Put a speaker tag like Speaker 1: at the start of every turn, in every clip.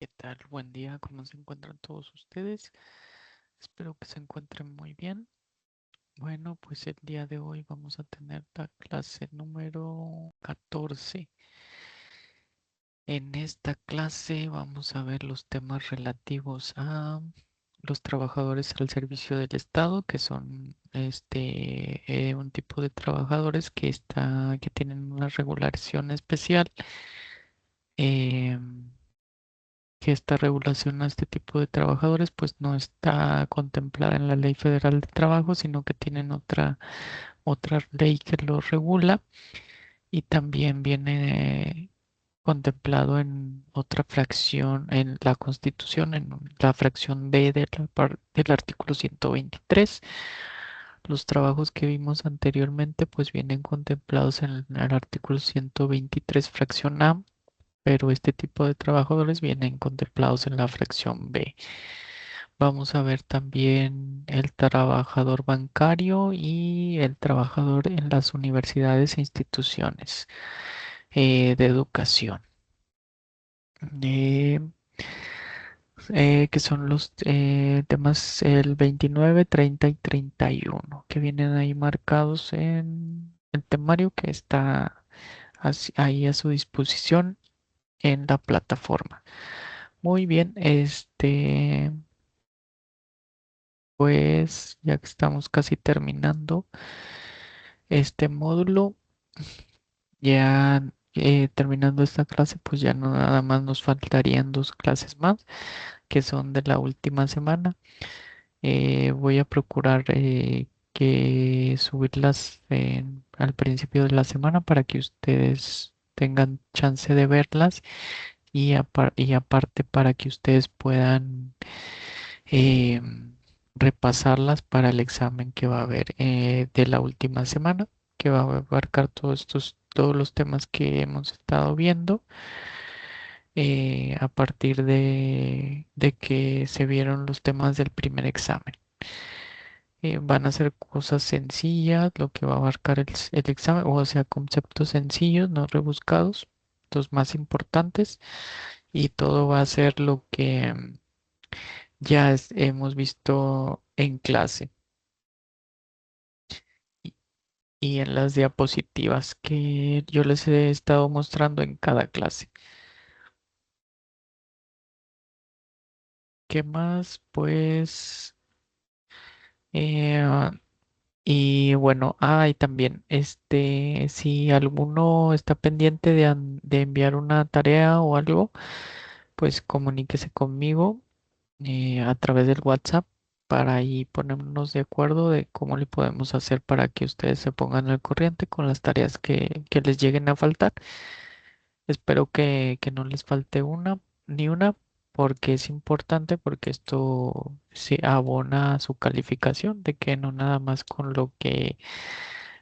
Speaker 1: ¿Qué tal? Buen día, ¿cómo se encuentran todos ustedes? Espero que se encuentren muy bien. Bueno, pues el día de hoy vamos a tener la clase número 14. En esta clase vamos a ver los temas relativos a los trabajadores al servicio del Estado, que son un tipo de trabajadores que tienen una regulación especial. em, que esta regulación a este tipo de trabajadores pues no está contemplada en la Ley Federal de Trabajo, sino que tienen otra ley que lo regula y también viene contemplado en otra fracción en la Constitución, en la fracción B del artículo 123. Los trabajos que vimos anteriormente pues vienen contemplados en el artículo 123 fracción A, pero este tipo de trabajadores vienen contemplados en la fracción B. Vamos a ver también el trabajador bancario y el trabajador en las universidades e instituciones de educación, eh, que son los temas el 29, 30 y 31, que vienen ahí marcados en el temario que está ahí a su disposición en la plataforma. Muy bien, pues ya que estamos casi terminando este módulo, ya terminando esta clase, pues ya no nada más nos faltarían dos clases más, que son de la última semana. Voy a procurar que subirlas al principio de la semana para que ustedes tengan chance de verlas y aparte para que ustedes puedan eh, repasarlas para el examen que va a haber de la última semana, que va a abarcar todos los temas que hemos estado viendo a partir de que se vieron los temas del primer examen. Van a ser cosas sencillas, lo que va a abarcar el examen, o sea, conceptos sencillos, no rebuscados, los más importantes, y todo va a ser lo que hemos visto en clase y y en las diapositivas que yo les he estado mostrando en cada clase. ¿Qué más? Pues, eh, y bueno, y también, si alguno está pendiente de enviar una tarea o algo, pues comuníquese conmigo a través del WhatsApp para ahí ponernos de acuerdo de cómo le podemos hacer para que ustedes se pongan al corriente con las tareas que les lleguen a faltar. Espero que no les falte ni una, porque es importante, porque esto se abona a su calificación, de que no nada más con lo que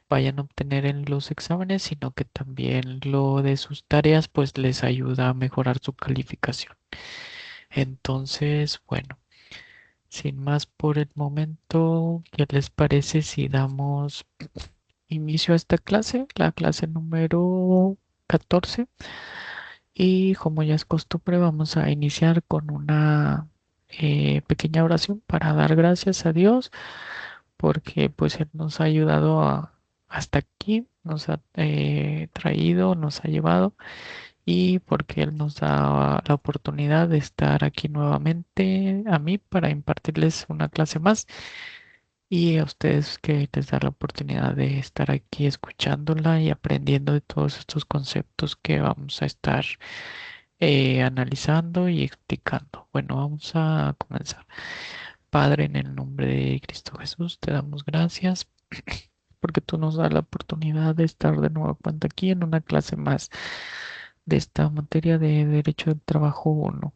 Speaker 1: vayan a obtener en los exámenes, sino que también lo de sus tareas, pues les ayuda a mejorar su calificación. Entonces, bueno. Sin más por el momento, ¿qué les parece si damos inicio a esta clase, la clase número 14? Y como ya es costumbre, vamos a iniciar con una pequeña oración para dar gracias a Dios, porque pues Él nos ha ayudado hasta aquí, nos ha traído, nos ha llevado y porque Él nos da la oportunidad de estar aquí nuevamente a mí para impartirles una clase más y a ustedes que les da la oportunidad de estar aquí escuchándola y aprendiendo de todos estos conceptos que vamos a estar analizando y explicando. Bueno, vamos a comenzar. Padre, en el nombre de Cristo Jesús, te damos gracias porque tú nos das la oportunidad de estar de nuevo cuenta aquí en una clase más de esta materia de Derecho del Trabajo 1.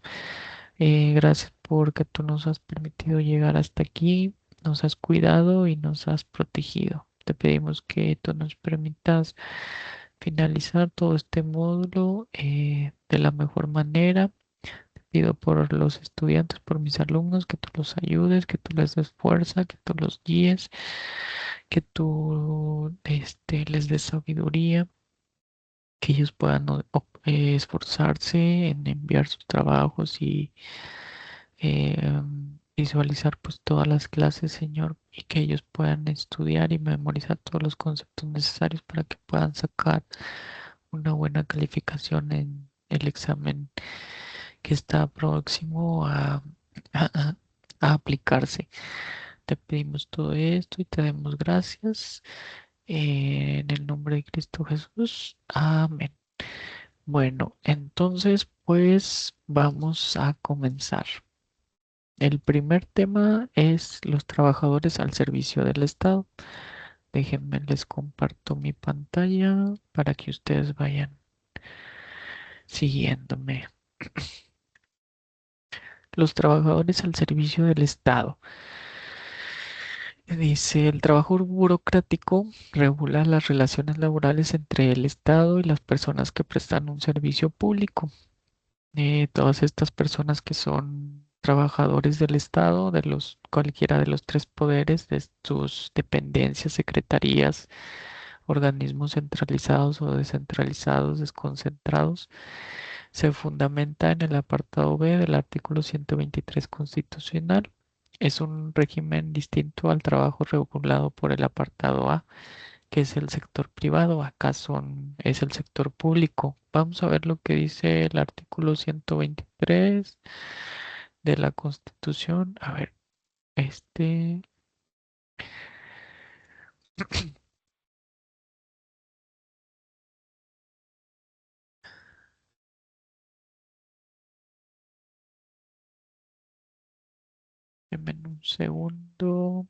Speaker 1: Gracias porque tú nos has permitido llegar hasta aquí, nos has cuidado y nos has protegido. Te pedimos que tú nos permitas finalizar todo este módulo de la mejor manera. Te pido por los estudiantes, por mis alumnos, que tú los ayudes, que tú les des fuerza, que tú los guíes, que tú les des sabiduría, que ellos puedan esforzarse en enviar sus trabajos y visualizar pues todas las clases, Señor, y que ellos puedan estudiar y memorizar todos los conceptos necesarios para que puedan sacar una buena calificación en el examen que está próximo a- a aplicarse. Te pedimos todo esto y te damos gracias en el nombre de Cristo Jesús. Amén. Bueno, entonces pues vamos a comenzar. El primer tema es los trabajadores al servicio del Estado. Déjenme les comparto mi pantalla para que ustedes vayan siguiéndome. Los trabajadores al servicio del Estado. Dice, el trabajo burocrático regula las relaciones laborales entre el Estado y las personas que prestan un servicio público. Todas estas personas que son trabajadores del Estado, de los cualquiera de los tres poderes, de sus dependencias, secretarías, organismos centralizados o descentralizados, desconcentrados, se fundamenta en el apartado B del artículo 123 constitucional. Es un régimen distinto al trabajo regulado por el apartado A, que es el sector privado. Acá es el sector público. Vamos a ver lo que dice el artículo 123 de la Constitución. A ver, este, denme un segundo.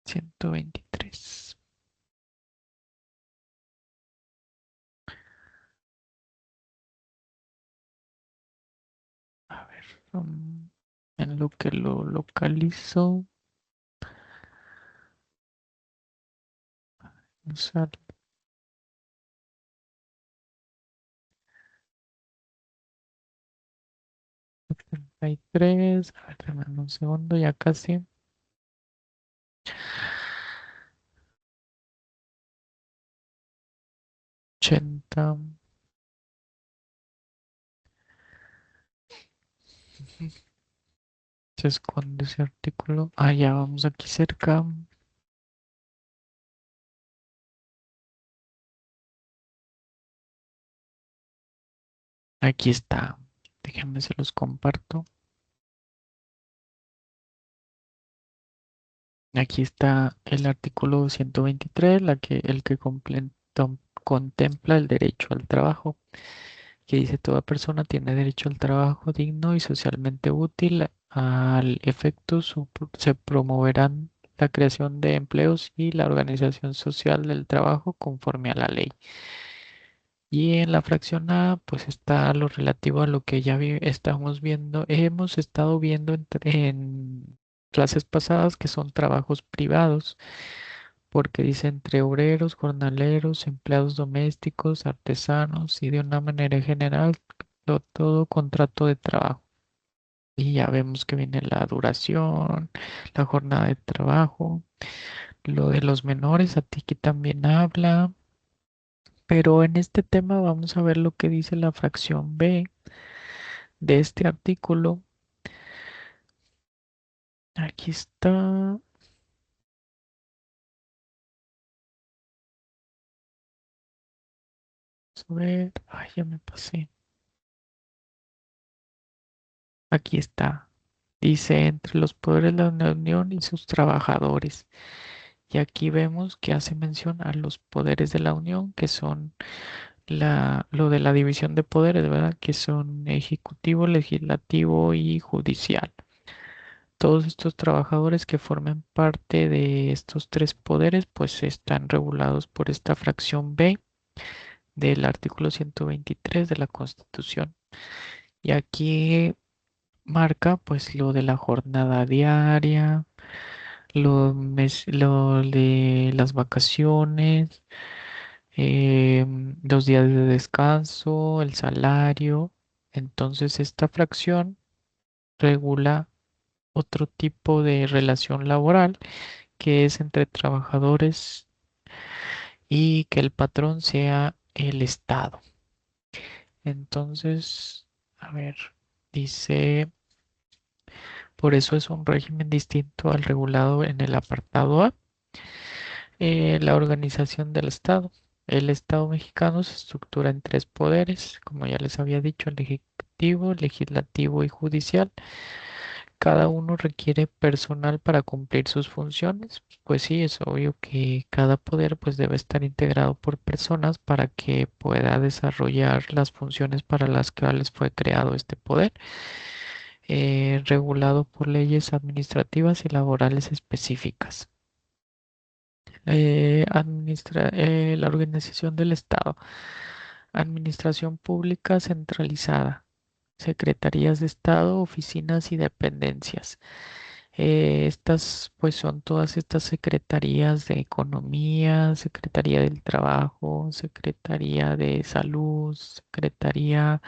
Speaker 1: 123. A ver, en lo que lo localizo, usar 73. A ver, dame un segundo, ya casi. 80. Se esconde ese artículo. Ah, ya vamos aquí cerca. Aquí está. Déjenme se los comparto. Aquí está el artículo 123, el que contempla el derecho al trabajo, que dice toda persona tiene derecho al trabajo digno y socialmente útil. Al efecto, se promoverán la creación de empleos y la organización social del trabajo conforme a la ley. Y en la fracción A, pues está lo relativo a lo que ya estamos viendo, hemos estado viendo en clases pasadas, que son trabajos privados, porque dice entre obreros, jornaleros, empleados domésticos, artesanos y de una manera general, todo contrato de trabajo. Y ya vemos que viene la duración, la jornada de trabajo, lo de los menores, aquí también habla. Pero en este tema vamos a ver lo que dice la fracción B de este artículo. Aquí está. Vamos a ver. Ay, ya me pasé. Aquí está. Dice entre los poderes de la Unión y sus trabajadores. Y aquí vemos que hace mención a los poderes de la Unión, que son lo de la división de poderes, ¿verdad? Que son ejecutivo, legislativo y judicial. Todos estos trabajadores que formen parte de estos tres poderes, pues están regulados por esta fracción B del artículo 123 de la Constitución. Y aquí marca pues lo de la jornada diaria, lo de las vacaciones, los días de descanso, el salario. Entonces esta fracción regula otro tipo de relación laboral que es entre trabajadores y que el patrón sea el Estado. Entonces, a ver, dice, por eso es un régimen distinto al regulado en el apartado A. La organización del Estado. El Estado mexicano se estructura en tres poderes, como ya les había dicho, el ejecutivo, legislativo y judicial. Cada uno requiere personal para cumplir sus funciones. Pues sí, es obvio que cada poder pues debe estar integrado por personas para que pueda desarrollar las funciones para las cuales fue creado este poder, regulado por leyes administrativas y laborales específicas. La organización del Estado. Administración pública centralizada. Secretarías de Estado, oficinas y dependencias. Estas, pues son todas estas secretarías de Economía, Secretaría del Trabajo, Secretaría de Salud, Secretaría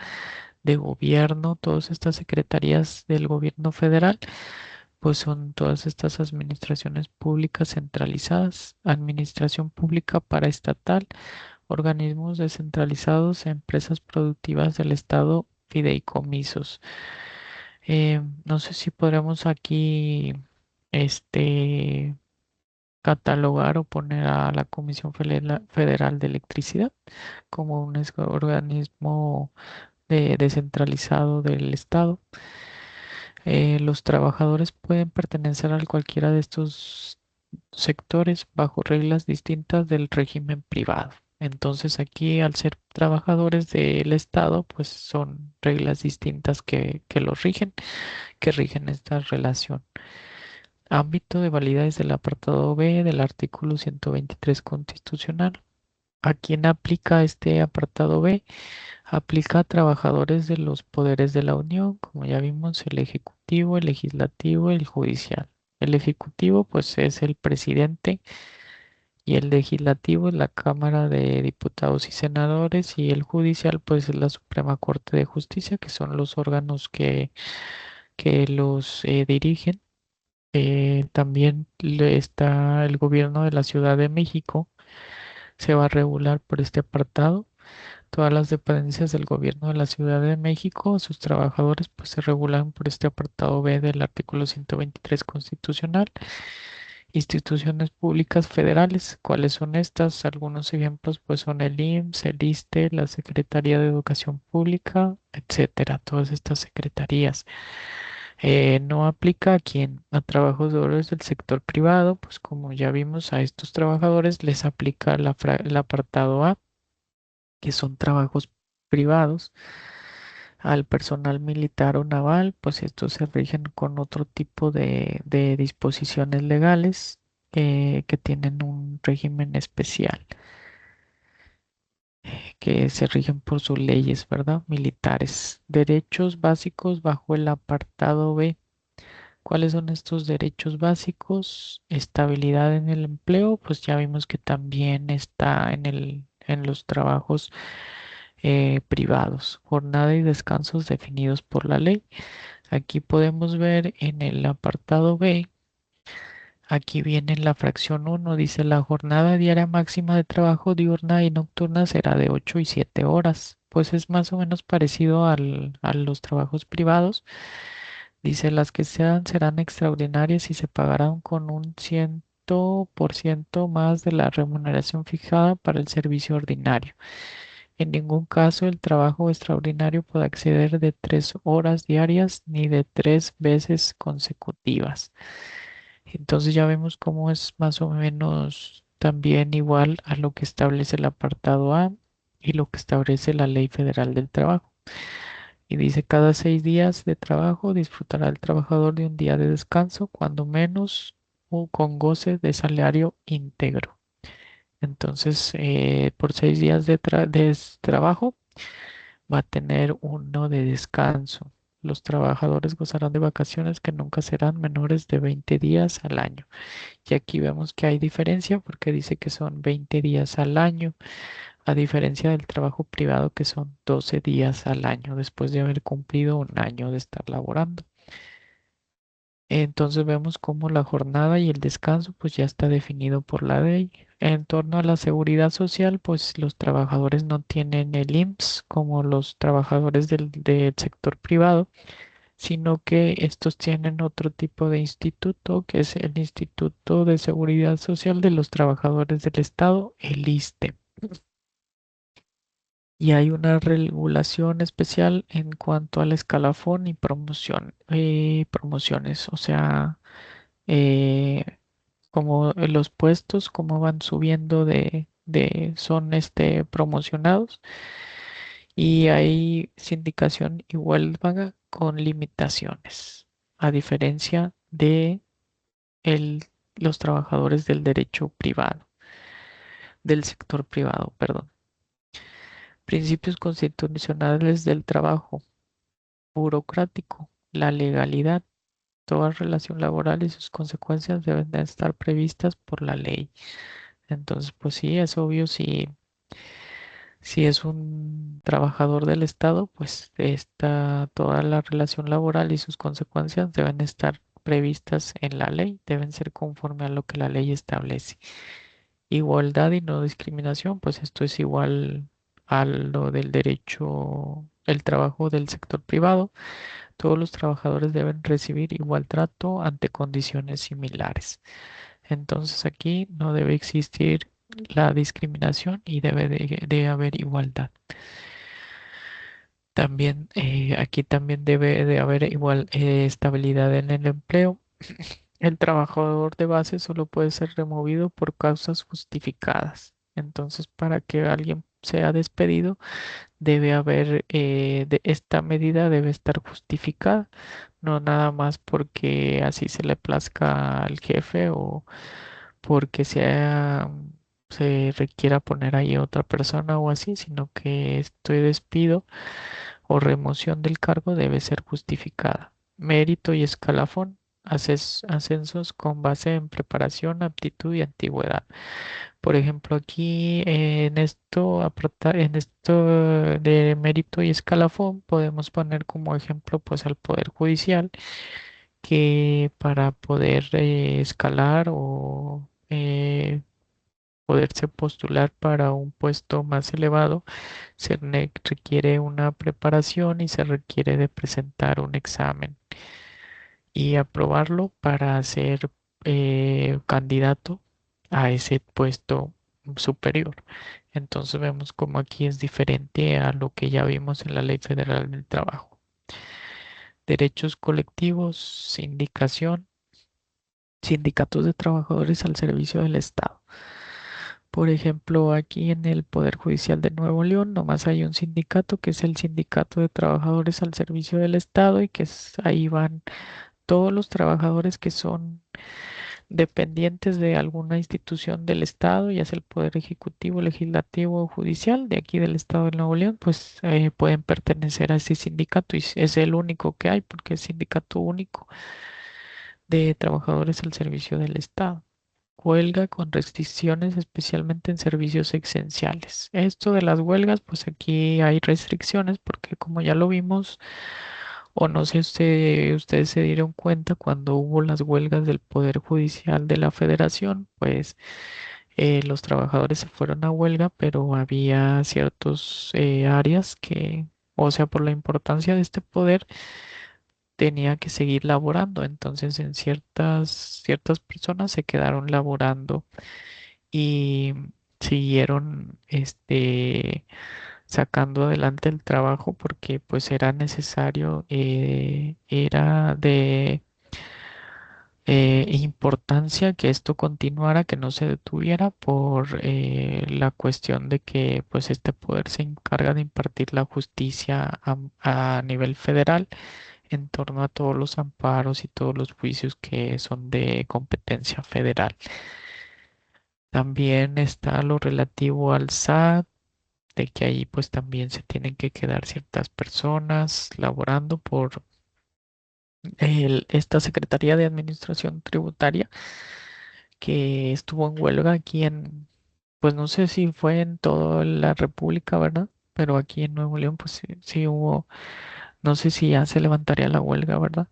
Speaker 1: de Gobierno, todas estas secretarías del gobierno federal, pues son todas estas administraciones públicas centralizadas, administración pública paraestatal, organismos descentralizados, empresas productivas del Estado, fideicomisos. No sé si podremos aquí este catalogar o poner a la Comisión Federal de Electricidad como un organismo descentralizado del Estado. Los trabajadores pueden pertenecer a cualquiera de estos sectores bajo reglas distintas del régimen privado. Entonces aquí, al ser trabajadores del Estado, pues son reglas distintas que los rigen, que rigen esta relación. Ámbito de validez del apartado B del artículo 123 constitucional. ¿A quién aplica este apartado B? Aplica a trabajadores de los poderes de la Unión, como ya vimos, el Ejecutivo, el Legislativo y el Judicial. El Ejecutivo, pues, es el presidente y el Legislativo es la Cámara de Diputados y Senadores y el Judicial, pues, es la Suprema Corte de Justicia, que son los órganos que los dirigen. También está el gobierno de la Ciudad de México, se va a regular por este apartado. Todas las dependencias del gobierno de la Ciudad de México, sus trabajadores, pues se regulan por este apartado B del artículo 123 constitucional. Instituciones públicas federales, ¿cuáles son estas? Algunos ejemplos, pues son el IMSS, el ISSSTE, la Secretaría de Educación Pública, etcétera. Todas estas secretarías. No aplica a quien, a trabajadores del sector privado, pues como ya vimos, a estos trabajadores les aplica el apartado A, que son trabajos privados. Al personal militar o naval, pues estos se rigen con otro tipo de disposiciones legales que tienen un régimen especial, que se rigen por sus leyes, ¿verdad? Militares. Derechos básicos bajo el apartado B. ¿Cuáles son estos derechos básicos? Estabilidad en el empleo, pues ya vimos que también está en los trabajos privados. Jornada y descansos definidos por la ley. Aquí podemos ver en el apartado B, aquí viene en la fracción 1, dice la jornada diaria máxima de trabajo diurna y nocturna será de 8 y 7 horas. Pues es más o menos parecido a los trabajos privados. Dice las que sean serán extraordinarias y se pagarán con un 100% más de la remuneración fijada para el servicio ordinario. En ningún caso el trabajo extraordinario puede exceder de 3 horas diarias ni de 3 veces consecutivas. Entonces ya vemos cómo es más o menos también igual a lo que establece el apartado A y lo que establece la Ley Federal del Trabajo. Y dice, cada 6 días de trabajo disfrutará el trabajador de un día de descanso, cuando menos o con goce de salario íntegro. Entonces, por 6 días de trabajo va a tener uno de descanso. Los trabajadores gozarán de vacaciones que nunca serán menores de 20 días al año. Y aquí vemos que hay diferencia porque dice que son 20 días al año, a diferencia del trabajo privado que son 12 días al año después de haber cumplido un año de estar laborando. Entonces vemos cómo la jornada y el descanso pues ya está definido por la ley. En torno a la seguridad social, pues los trabajadores no tienen el IMSS como los trabajadores del sector privado, sino que estos tienen otro tipo de instituto, que es el Instituto de Seguridad Social de los Trabajadores del Estado, el ISSSTE. Y hay una regulación especial en cuanto al escalafón y promociones, o sea, eh, como los puestos, como van subiendo son promocionados y hay sindicación y huelga con limitaciones, a diferencia de el- los trabajadores del derecho privado, del sector privado, perdón. Principios constitucionales del trabajo, burocrático, la legalidad, toda relación laboral y sus consecuencias deben de estar previstas por la ley. Entonces, pues sí, es obvio, si es un trabajador del Estado, pues toda la relación laboral y sus consecuencias deben estar previstas en la ley, deben ser conforme a lo que la ley establece. Igualdad y no discriminación, pues esto es igual a lo del derecho, el trabajo del sector privado. Todos los trabajadores deben recibir igual trato ante condiciones similares. Entonces aquí no debe existir la discriminación y de haber igualdad. También aquí también debe de haber igual estabilidad en el empleo. El trabajador de base solo puede ser removido por causas justificadas. Entonces, para que alguien sea despedido, debe haber, esta medida debe estar justificada, no nada más porque así se le plazca al jefe o porque se requiera poner ahí otra persona o así, sino que este despido o remoción del cargo debe ser justificada. Mérito y escalafón. Ascensos con base en preparación, aptitud y antigüedad. Por ejemplo, aquí en esto de mérito y escalafón, podemos poner como ejemplo pues al Poder Judicial, que para poder escalar o poderse postular para un puesto más elevado, requiere una preparación y se requiere de presentar un examen y aprobarlo para ser candidato a ese puesto superior. Entonces vemos como aquí es diferente a lo que ya vimos en la Ley Federal del Trabajo. Derechos colectivos, sindicatos de trabajadores al servicio del Estado. Por ejemplo, aquí en el Poder Judicial de Nuevo León, nomás hay un sindicato que es el Sindicato de Trabajadores al Servicio del Estado y ahí van todos los trabajadores que son dependientes de alguna institución del Estado, ya sea el Poder Ejecutivo, Legislativo o Judicial de aquí del Estado de Nuevo León, pues pueden pertenecer a ese sindicato y es el único que hay porque es sindicato único de trabajadores al servicio del Estado. Huelga con restricciones, especialmente en servicios esenciales. Esto de las huelgas, pues aquí hay restricciones porque como ya lo vimos, o no sé si ustedes se dieron cuenta cuando hubo las huelgas del Poder Judicial de la Federación, pues los trabajadores se fueron a huelga, pero había ciertos áreas o sea, por la importancia de este poder, tenía que seguir laborando. Entonces, en ciertas personas se quedaron laborando y siguieron sacando adelante el trabajo porque pues era necesario, era de importancia que esto continuara, que no se detuviera por la cuestión de que pues este poder se encarga de impartir la justicia a nivel federal en torno a todos los amparos y todos los juicios que son de competencia federal. También está lo relativo al SAT, de que ahí pues también se tienen que quedar ciertas personas laborando por esta Secretaría de Administración Tributaria que estuvo en huelga pues no sé si fue en toda la República, ¿verdad? Pero aquí en Nuevo León pues sí hubo, no sé si ya se levantaría la huelga, ¿verdad?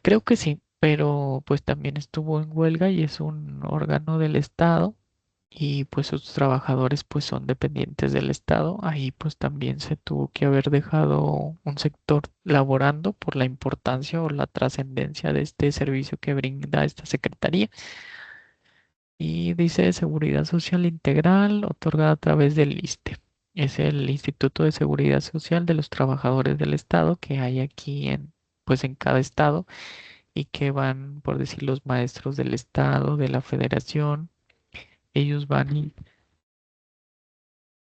Speaker 1: Creo que sí, pero pues también estuvo en huelga y es un órgano del Estado y pues sus trabajadores pues son dependientes del Estado. Ahí pues también se tuvo que haber dejado un sector laborando por la importancia o la trascendencia de este servicio que brinda esta secretaría. Y dice Seguridad Social Integral, otorgada a través del ISSSTE. Es el Instituto de Seguridad Social de los Trabajadores del Estado que hay aquí pues en cada estado y que van, por decir, los maestros del estado, de la federación. Ellos van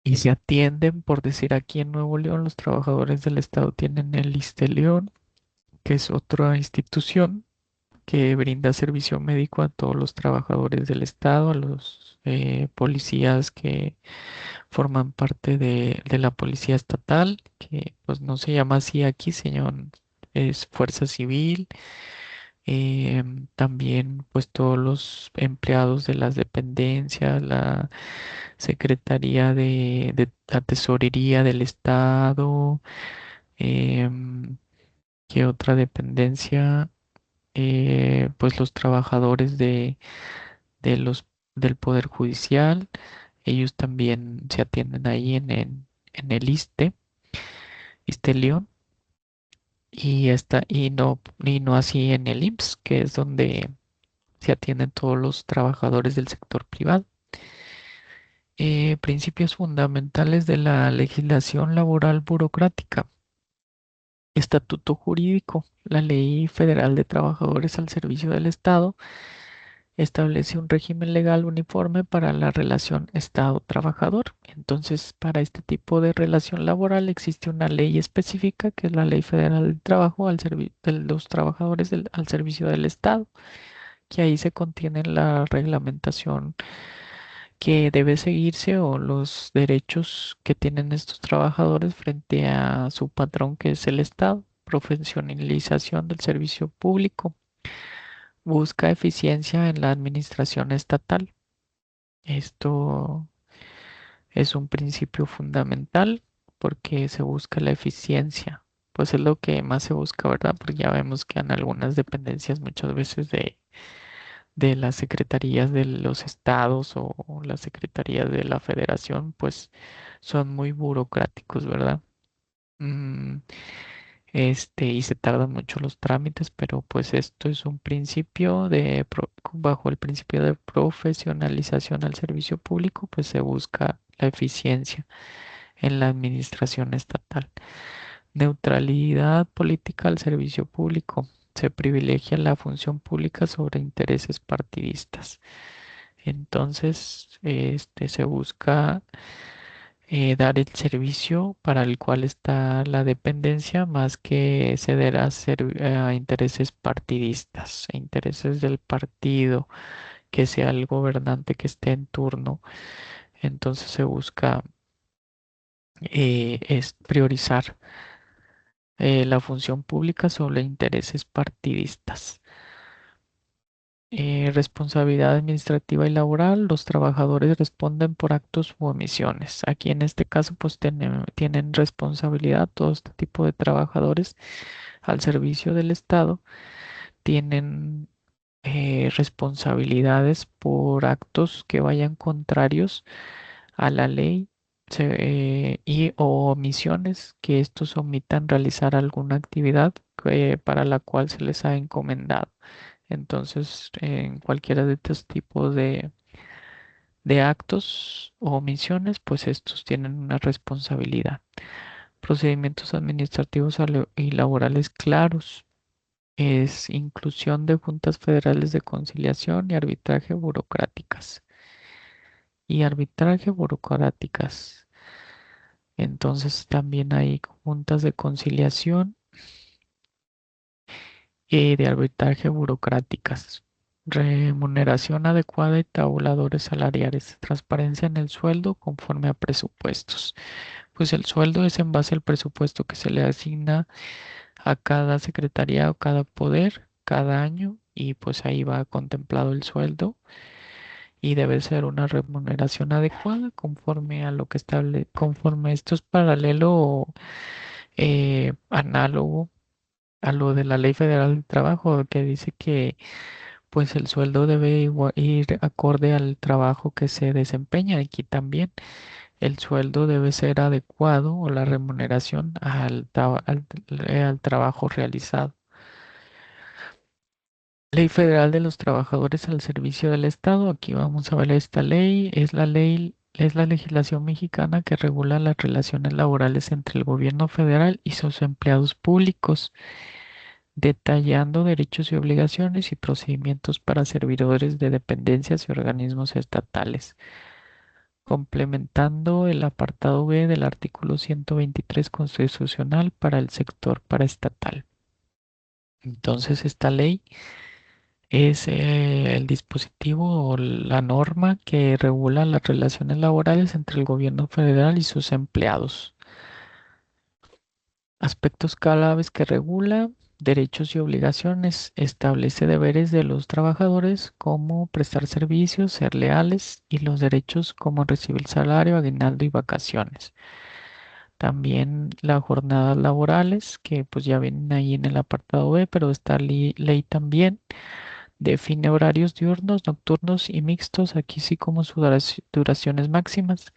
Speaker 1: y se atienden, por decir, aquí en Nuevo León, los trabajadores del estado tienen el ISSSTE León, que es otra institución que brinda servicio médico a todos los trabajadores del estado, a los policías que forman parte de la policía estatal, que pues no se llama así aquí, señor, es Fuerza Civil. También pues todos los empleados de las dependencias, la Secretaría de la Tesorería del Estado, em, ¿qué otra dependencia? Pues los trabajadores de del Poder Judicial, ellos también se atienden ahí en el ISSSTE León, y no así en el IMSS, que es donde se atienden todos los trabajadores del sector privado. Principios fundamentales de la legislación laboral burocrática. Estatuto jurídico. La Ley Federal de Trabajadores al Servicio del Estado establece un régimen legal uniforme para la relación Estado-trabajador. Entonces, para este tipo de relación laboral existe una ley específica que es la Ley Federal del Trabajo de los trabajadores al servicio del Estado, que ahí se contiene la reglamentación que debe seguirse o los derechos que tienen estos trabajadores frente a su patrón que es el Estado. Profesionalización del servicio público. Busca eficiencia en la administración estatal. Esto es un principio fundamental porque se busca la eficiencia. Pues es lo que más se busca, ¿verdad? Porque ya vemos que en algunas dependencias muchas veces de las secretarías de los estados o las secretarías de la federación, pues son muy burocráticos, ¿verdad? Mm, y se tardan mucho los trámites, pero pues esto es un principio bajo el principio de profesionalización al servicio público, pues se busca la eficiencia en la administración estatal. Neutralidad política al servicio público. Se privilegia la función pública sobre intereses partidistas. Entonces, se busca dar el servicio para el cual está la dependencia más que ceder a intereses partidistas, a intereses del partido, que sea el gobernante que esté en turno. Entonces se busca es priorizar la función pública sobre intereses partidistas. Responsabilidad administrativa y laboral. Los trabajadores responden por actos u omisiones. Aquí en este caso pues tienen responsabilidad todo este tipo de trabajadores al servicio del Estado. Tienen responsabilidades por actos que vayan contrarios a la ley y o omisiones que estos omitan realizar alguna actividad para la cual se les ha encomendado. Entonces, en cualquiera de estos tipos de actos o omisiones, pues estos tienen una responsabilidad. Procedimientos administrativos y laborales claros. Es inclusión de juntas federales de conciliación y arbitraje burocráticas. Y arbitraje burocráticas. Entonces también hay juntas de conciliación y de arbitraje burocráticas. Remuneración adecuada y tabuladores salariales. Transparencia en el sueldo conforme a presupuestos. Pues el sueldo es en base al presupuesto que se le asigna a cada secretaría o cada poder cada año y pues ahí va contemplado el sueldo y debe ser una remuneración adecuada conforme a lo que conforme esto es paralelo o análogo a lo de la Ley Federal del Trabajo, que dice que pues el sueldo debe ir acorde al trabajo que se desempeña. Aquí también el sueldo debe ser adecuado o la remuneración al trabajo realizado. Ley Federal de los Trabajadores al Servicio del Estado. Aquí vamos a ver esta ley. Es la legislación mexicana que regula las relaciones laborales entre el gobierno federal y sus empleados públicos, detallando derechos y obligaciones y procedimientos para servidores de dependencias y organismos estatales, complementando el apartado B del artículo 123 constitucional para el sector paraestatal. Entonces, esta ley es el dispositivo o la norma que regula las relaciones laborales entre el gobierno federal y sus empleados. Aspectos claves que regula: derechos y obligaciones. Establece deberes de los trabajadores como prestar servicios, ser leales, y los derechos como recibir salario, aguinaldo y vacaciones. También las jornadas laborales, que pues ya vienen ahí en el apartado B, pero esta ley también define horarios diurnos, nocturnos y mixtos, aquí sí como sus duraciones máximas,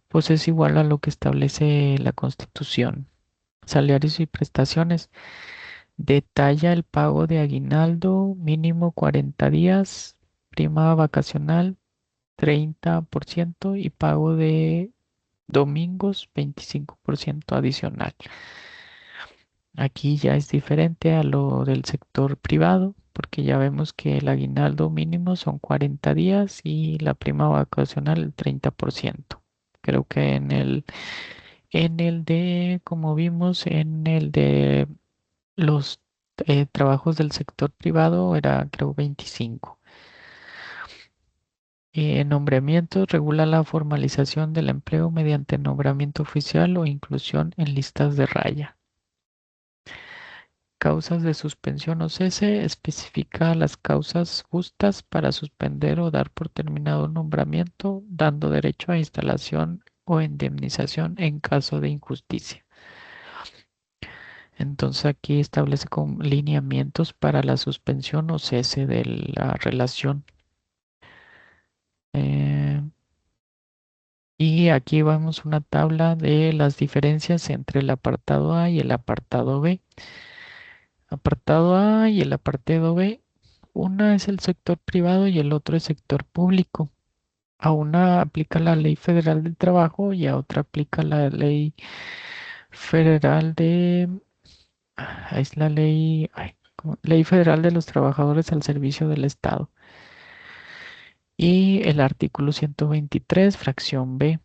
Speaker 1: pues es igual a lo que establece la Constitución. Salarios y prestaciones. Detalla el pago de aguinaldo mínimo 40 días, prima vacacional 30% y pago de domingos 25% adicional. Aquí ya es diferente a lo del sector privado, porque ya vemos que el aguinaldo mínimo son 40 días y la prima vacacional el 30%. Creo que como vimos, en el de los trabajos del sector privado era creo 25. Nombramiento regula la formalización del empleo mediante nombramiento oficial o inclusión en listas de raya. Causas de suspensión o cese. Especifica las causas justas para suspender o dar por terminado un nombramiento, dando derecho a instalación o indemnización en caso de injusticia. Entonces aquí establece con lineamientos para la suspensión o cese de la relación. Eh, y aquí vamos una tabla de las diferencias entre el apartado A y el apartado B. Apartado A y el apartado B. Una es el sector privado y el otro es sector público. A una aplica la Ley Federal del Trabajo y a otra aplica la Ley Federal es la ley, Ley Federal de los Trabajadores al Servicio del Estado. Y el artículo 123, fracción B.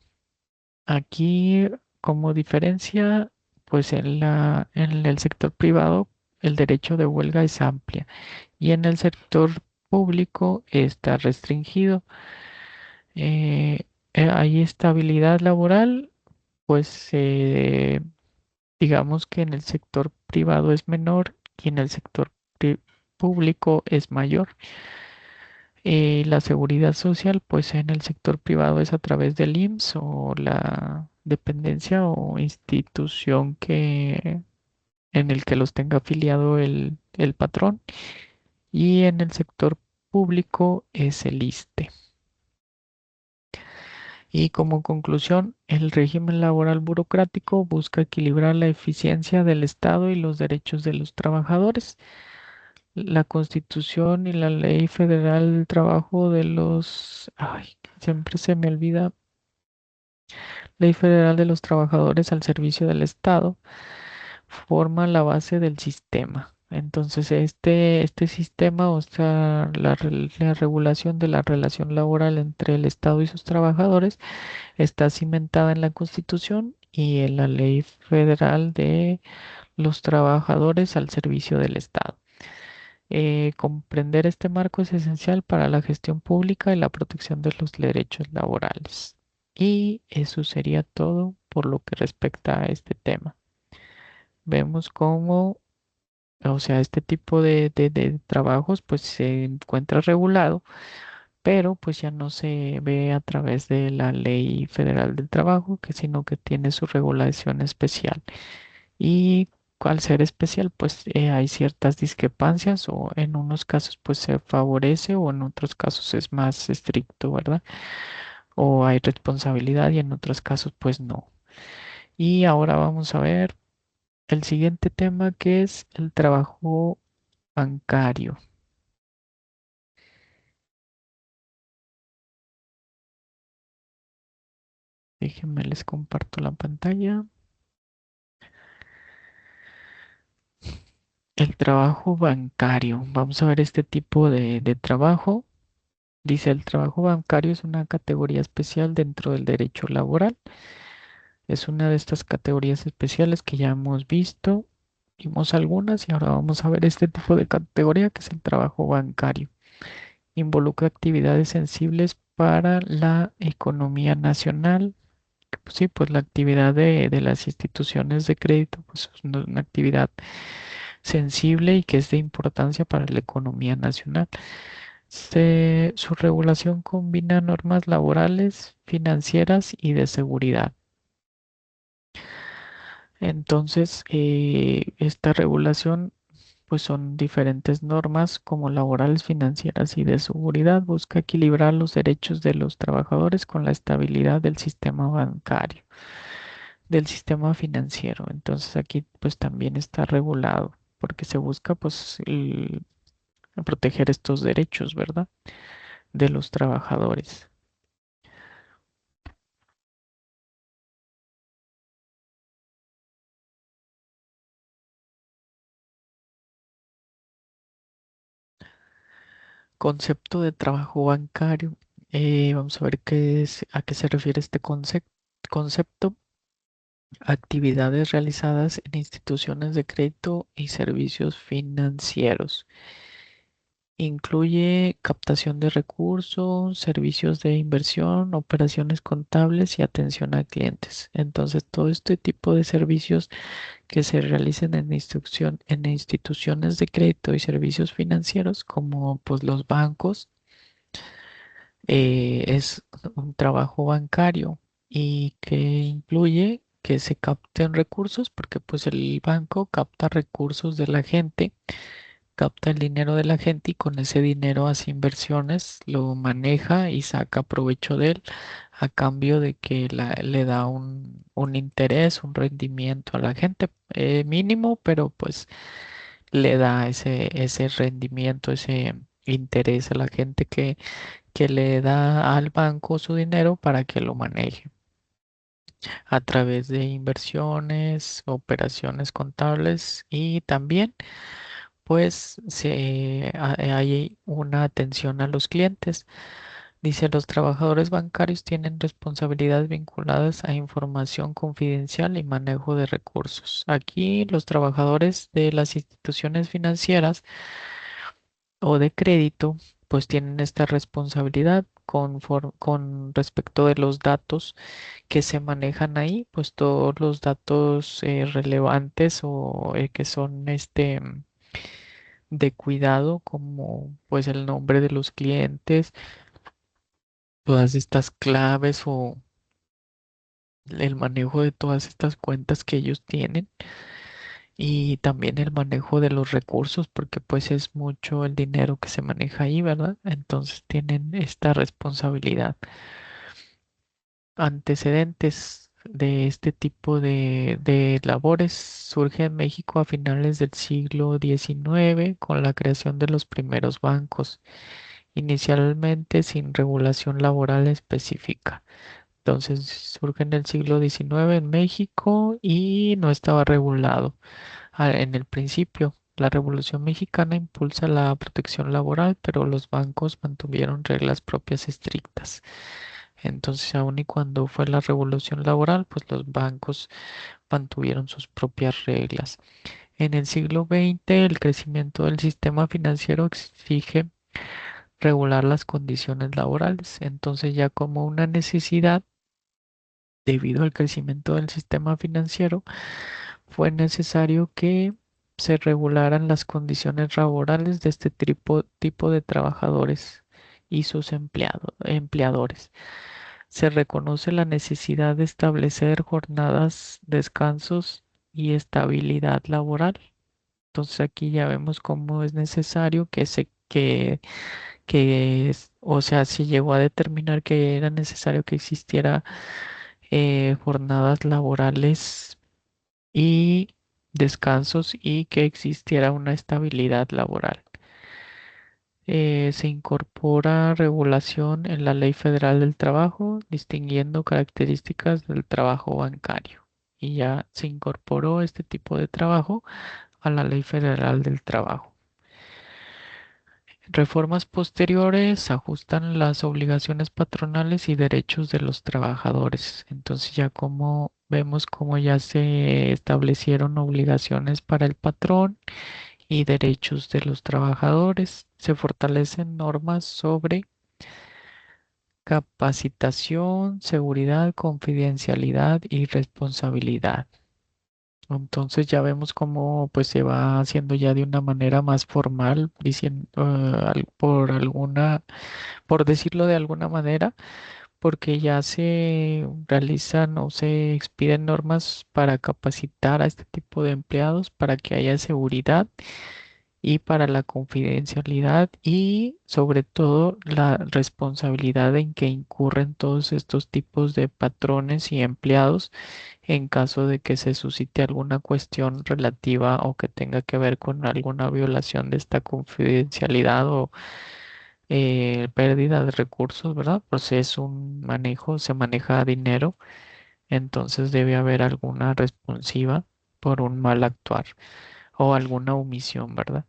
Speaker 1: Aquí, como diferencia, pues en el sector privado el derecho de huelga es amplia y en el sector público está restringido. Eh, Hay estabilidad laboral, pues digamos que en el sector privado es menor y en el sector público es mayor. La seguridad social, pues en el sector privado es a través del IMSS o la dependencia o institución en el que los tenga afiliado el patrón. Y en el sector público es el ISSSTE. Y como conclusión, el régimen laboral burocrático busca equilibrar la eficiencia del Estado y los derechos de los trabajadores. La Constitución y la Ley Federal del Trabajo siempre se me olvida, Ley Federal de los Trabajadores al Servicio del Estado, forma la base del sistema. Entonces, este sistema, o sea, la regulación de la relación laboral entre el Estado y sus trabajadores, está cimentada en la Constitución y en la Ley Federal de los Trabajadores al Servicio del Estado. Comprender este marco es esencial para la gestión pública y la protección de los derechos laborales. Y eso sería todo por lo que respecta a este tema. Vemos cómo, o sea, este tipo de trabajos pues se encuentra regulado, pero pues ya no se ve a través de la Ley Federal del Trabajo, sino que tiene su regulación especial. Y al ser especial, pues hay ciertas discrepancias o en unos casos pues se favorece o en otros casos es más estricto, ¿verdad? O hay responsabilidad y en otros casos pues no. Y ahora vamos a ver el siguiente tema que es el trabajo bancario. Déjenme les comparto la pantalla. El trabajo bancario. Vamos a ver este tipo de trabajo. Dice, el trabajo bancario es una categoría especial dentro del derecho laboral. Es una de estas categorías especiales que ya hemos visto. Vimos algunas y ahora vamos a ver este tipo de categoría que es el trabajo bancario. Involucra actividades sensibles para la economía nacional. Pues sí, pues la actividad de las instituciones de crédito pues es una actividad sensible y que es de importancia para la economía nacional. Su regulación combina normas laborales, financieras y de seguridad. Entonces, esta regulación, pues son diferentes normas como laborales, financieras y de seguridad. Busca equilibrar los derechos de los trabajadores con la estabilidad del sistema bancario, del sistema financiero. Entonces, aquí pues también está regulado porque se busca pues proteger estos derechos, ¿verdad? De los trabajadores. Concepto de trabajo bancario. Vamos a ver a qué se refiere este concepto. Actividades realizadas en instituciones de crédito y servicios financieros. Incluye captación de recursos, servicios de inversión, operaciones contables y atención a clientes. Entonces, todo este tipo de servicios que se realicen en instituciones de crédito y servicios financieros, como pues los bancos, es un trabajo bancario y que incluye que se capten recursos, porque pues el banco capta recursos de la gente, capta el dinero de la gente y con ese dinero hace inversiones, lo maneja y saca provecho de él a cambio de que le da un interés, un rendimiento a la gente, mínimo, pero pues le da ese rendimiento, ese interés a la gente que le da al banco su dinero para que lo maneje a través de inversiones, operaciones contables y también pues hay una atención a los clientes. Dice, los trabajadores bancarios tienen responsabilidades vinculadas a información confidencial y manejo de recursos. Aquí los trabajadores de las instituciones financieras o de crédito, pues tienen esta responsabilidad con respecto de los datos que se manejan ahí, pues todos los datos relevantes o que son de cuidado, como pues el nombre de los clientes, todas estas claves o el manejo de todas estas cuentas que ellos tienen y también el manejo de los recursos, porque pues es mucho el dinero que se maneja ahí, ¿verdad? Entonces tienen esta responsabilidad. Antecedentes de este tipo de labores surge en México a finales del siglo XIX con la creación de los primeros bancos, inicialmente sin regulación laboral específica. Entonces surge en el siglo XIX en México y no estaba regulado. En el principio, la Revolución Mexicana impulsa la protección laboral, pero los bancos mantuvieron reglas propias estrictas. Entonces, aun y cuando fue la revolución laboral, pues los bancos mantuvieron sus propias reglas. En el siglo XX, el crecimiento del sistema financiero exige regular las condiciones laborales. Entonces, ya como una necesidad, debido al crecimiento del sistema financiero, fue necesario que se regularan las condiciones laborales de este tipo de trabajadores y sus empleadores. Se reconoce la necesidad de establecer jornadas, descansos y estabilidad laboral. Entonces aquí ya vemos cómo es necesario o sea, se llegó a determinar que era necesario que existiera jornadas laborales y descansos y que existiera una estabilidad laboral. Se incorpora regulación en la Ley Federal del Trabajo, distinguiendo características del trabajo bancario. Y ya se incorporó este tipo de trabajo a la Ley Federal del Trabajo. Reformas posteriores ajustan las obligaciones patronales y derechos de los trabajadores. Entonces ya como vemos cómo ya se establecieron obligaciones para el patrón y derechos de los trabajadores. Se fortalecen normas sobre capacitación, seguridad, confidencialidad y responsabilidad. Entonces ya vemos cómo pues se va haciendo ya de una manera más formal, diciendo por decirlo de alguna manera, porque ya se realizan o se expiden normas para capacitar a este tipo de empleados para que haya seguridad y para la confidencialidad y sobre todo la responsabilidad en que incurren todos estos tipos de patrones y empleados en caso de que se suscite alguna cuestión relativa o que tenga que ver con alguna violación de esta confidencialidad o pérdida de recursos, ¿verdad? Pues es un manejo, se maneja dinero, entonces debe haber alguna responsiva por un mal actuar o alguna omisión, ¿verdad?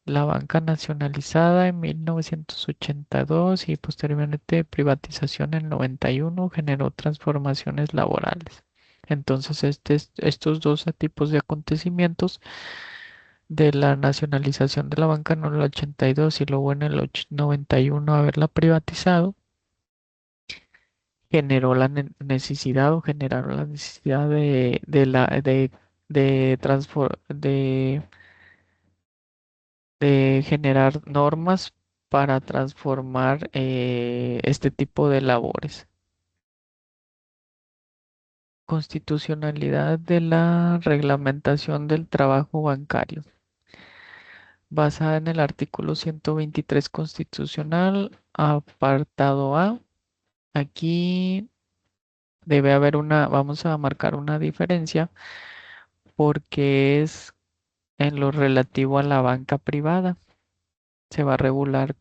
Speaker 1: La banca nacionalizada en 1982 y posteriormente privatización en 91 generó transformaciones laborales. Entonces, estos dos tipos de acontecimientos de la nacionalización de la banca en el 82 y luego en el 91 haberla privatizado, generó la necesidad o generaron la necesidad de generar normas para transformar este tipo de labores. Constitucionalidad de la reglamentación del trabajo bancario. Basada en el artículo 123 constitucional, apartado A. Aquí debe haber vamos a marcar una diferencia porque es en lo relativo a la banca privada. Se va a regular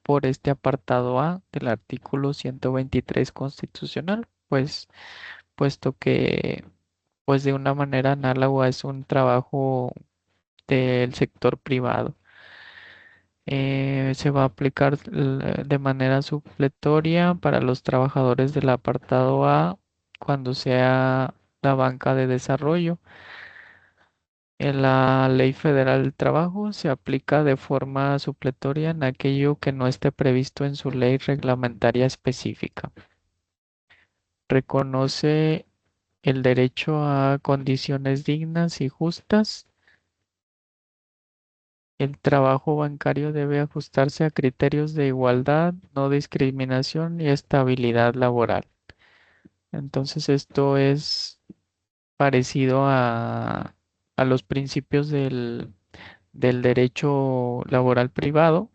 Speaker 1: por este apartado A del artículo 123 constitucional, pues puesto que pues de una manera análoga es un trabajo del sector privado. Se va a aplicar de manera supletoria para los trabajadores del apartado A cuando sea la banca de desarrollo. En la Ley Federal del Trabajo se aplica de forma supletoria en aquello que no esté previsto en su ley reglamentaria específica. Reconoce el derecho a condiciones dignas y justas. El trabajo bancario debe ajustarse a criterios de igualdad, no discriminación y estabilidad laboral. Entonces esto es parecido a los principios del derecho laboral privado,